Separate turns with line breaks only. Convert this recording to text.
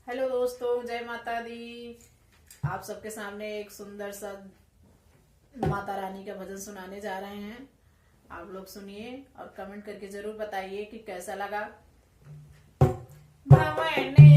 Hello दोस्तों, जय माता दी। आप सबके सामने एक सुंदर सा माता रानी का भजन सुनाने जा रहे हैं। आप लोग सुनिए और कमेंट करके जरूर बताइए कि कैसा लगा। भवन